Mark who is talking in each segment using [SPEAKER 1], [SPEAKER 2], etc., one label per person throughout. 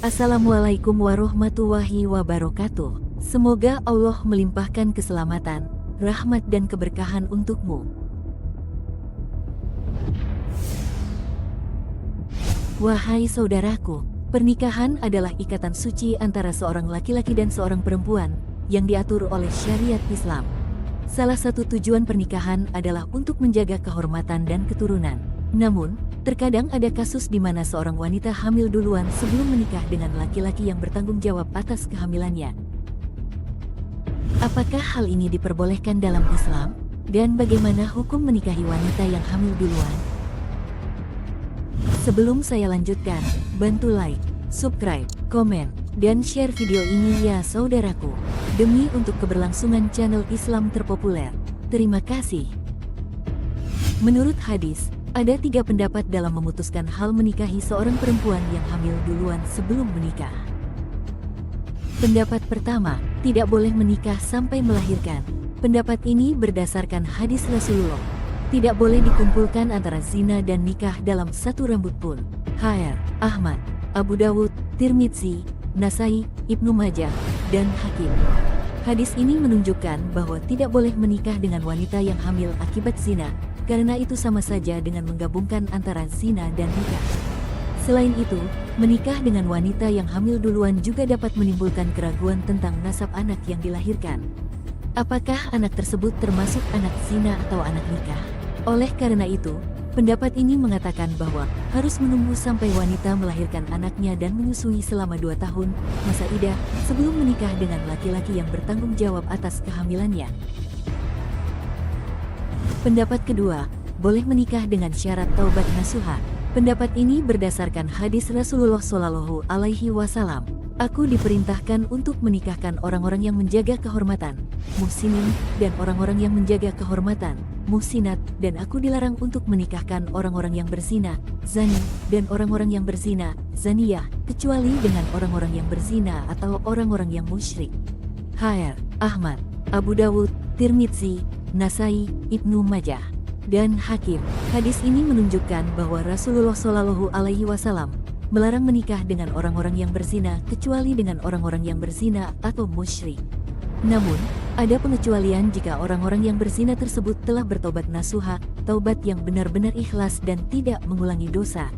[SPEAKER 1] Assalamualaikum warahmatullahi wabarakatuh. Semoga Allah melimpahkan keselamatan, rahmat dan keberkahan untukmu. Wahai saudaraku, pernikahan adalah ikatan suci antara seorang laki-laki dan seorang perempuan yang diatur oleh syariat Islam. Salah satu tujuan pernikahan adalah untuk menjaga kehormatan dan keturunan. Namun, terkadang ada kasus di mana seorang wanita hamil duluan sebelum menikah dengan laki-laki yang bertanggung jawab atas kehamilannya. Apakah hal ini diperbolehkan dalam Islam? Dan bagaimana hukum menikahi wanita yang hamil duluan? Sebelum saya lanjutkan, bantu like, subscribe, komen, dan share video ini ya saudaraku, demi untuk keberlangsungan channel Islam terpopuler. Terima kasih. Menurut hadis, ada 3 pendapat dalam memutuskan hal menikahi seorang perempuan yang hamil duluan sebelum menikah. Pendapat pertama, tidak boleh menikah sampai melahirkan. Pendapat ini berdasarkan hadis Rasulullah. Tidak boleh dikumpulkan antara zina dan nikah dalam satu rambut pun. Hr. Ahmad, Abu Dawud, Tirmidzi, Nasai, Ibnu Majah, dan Hakim. Hadis ini menunjukkan bahwa tidak boleh menikah dengan wanita yang hamil akibat zina, karena itu sama saja dengan menggabungkan antara zina dan nikah. Selain itu, menikah dengan wanita yang hamil duluan juga dapat menimbulkan keraguan tentang nasab anak yang dilahirkan. Apakah anak tersebut termasuk anak zina atau anak nikah? Oleh karena itu, pendapat ini mengatakan bahwa harus menunggu sampai wanita melahirkan anaknya dan menyusui selama 2 tahun masa idah sebelum menikah dengan laki-laki yang bertanggung jawab atas kehamilannya. Pendapat kedua, boleh menikah dengan syarat taubat nasuha. Pendapat ini berdasarkan hadis Rasulullah Shallallahu Alaihi Wasallam. Aku diperintahkan untuk menikahkan orang-orang yang menjaga kehormatan, muhsinin, dan orang-orang yang menjaga kehormatan, muhsinat, dan aku dilarang untuk menikahkan orang-orang yang berzina, zani, dan orang-orang yang berzina, zaniyah, kecuali dengan orang-orang yang berzina atau orang-orang yang musyrik. Hr. Ahmad, Abu Dawud, Tirmidzi, Nasai, Ibnu Majah, dan Hakim. Hadis ini menunjukkan bahwa Rasulullah Shallallahu Alaihi Wasallam melarang menikah dengan orang-orang yang berzina kecuali dengan orang-orang yang berzina atau musyrik. Namun, ada pengecualian jika orang-orang yang berzina tersebut telah bertobat nasuha, taubat yang benar-benar ikhlas dan tidak mengulangi dosa.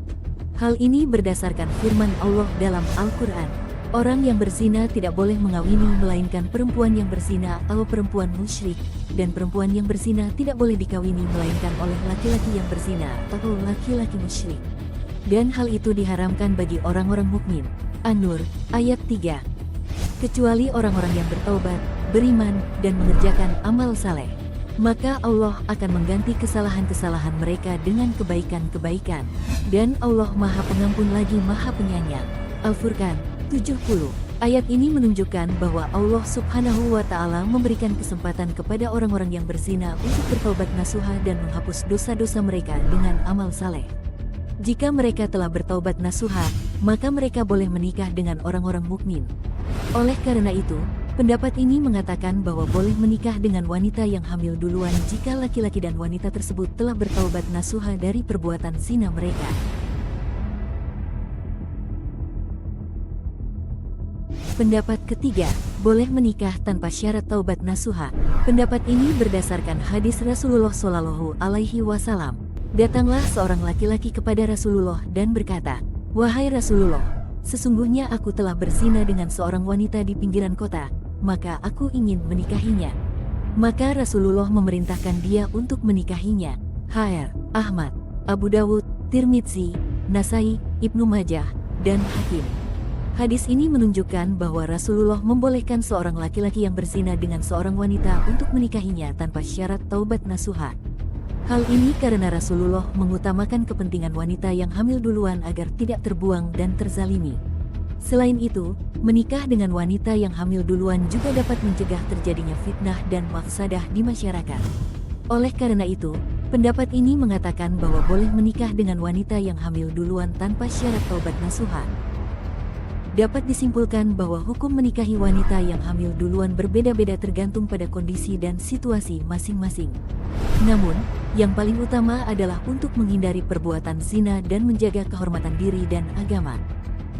[SPEAKER 1] Hal ini berdasarkan firman Allah dalam Al-Quran. Orang yang berzina tidak boleh mengawini melainkan perempuan yang berzina atau perempuan musyrik, dan perempuan yang berzina tidak boleh dikawini melainkan oleh laki-laki yang berzina atau laki-laki musyrik. Dan hal itu diharamkan bagi orang-orang mukmin. An-Nur, ayat 3. Kecuali orang-orang yang bertaubat, beriman, dan mengerjakan amal saleh. Maka Allah akan mengganti kesalahan-kesalahan mereka dengan kebaikan-kebaikan. Dan Allah Maha Pengampun lagi Maha Penyayang. Al-Furqan 70. Ayat ini menunjukkan bahwa Allah Subhanahu wa Ta'ala memberikan kesempatan kepada orang-orang yang berzina untuk bertobat nasuha dan menghapus dosa-dosa mereka dengan amal saleh. Jika mereka telah bertaubat nasuha, maka mereka boleh menikah dengan orang-orang mukmin. Oleh karena itu, pendapat ini mengatakan bahwa boleh menikah dengan wanita yang hamil duluan jika laki-laki dan wanita tersebut telah bertaubat nasuha dari perbuatan zina mereka. Pendapat ketiga, boleh menikah tanpa syarat taubat nasuha. Pendapat ini berdasarkan hadis Rasulullah Shallallahu Alaihi Wasallam. Datanglah seorang laki-laki kepada Rasulullah dan berkata, "Wahai Rasulullah, sesungguhnya aku telah berzina dengan seorang wanita di pinggiran kota, maka aku ingin menikahinya." Maka Rasulullah memerintahkan dia untuk menikahinya. Hr. Ahmad, Abu Dawud, Tirmidzi, Nasai, Ibnu Majah, dan Hakim. Hadis ini menunjukkan bahwa Rasulullah membolehkan seorang laki-laki yang berzina dengan seorang wanita untuk menikahinya tanpa syarat taubat nasuha. Hal ini karena Rasulullah mengutamakan kepentingan wanita yang hamil duluan agar tidak terbuang dan terzalimi. Selain itu, menikah dengan wanita yang hamil duluan juga dapat mencegah terjadinya fitnah dan mafsadah di masyarakat. Oleh karena itu, pendapat ini mengatakan bahwa boleh menikah dengan wanita yang hamil duluan tanpa syarat taubat nasuha. Dapat disimpulkan bahwa hukum menikahi wanita yang hamil duluan berbeda-beda tergantung pada kondisi dan situasi masing-masing. Namun, yang paling utama adalah untuk menghindari perbuatan zina dan menjaga kehormatan diri dan agama.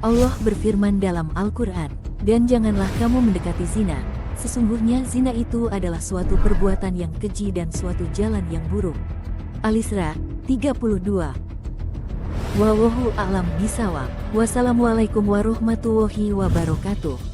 [SPEAKER 1] Allah berfirman dalam Al-Quran, "Dan janganlah kamu mendekati zina. Sesungguhnya zina itu adalah suatu perbuatan yang keji dan suatu jalan yang buruk." Al-Isra 32. Wallahu a'lam bishawab. Wassalamualaikum warahmatullahi wabarakatuh.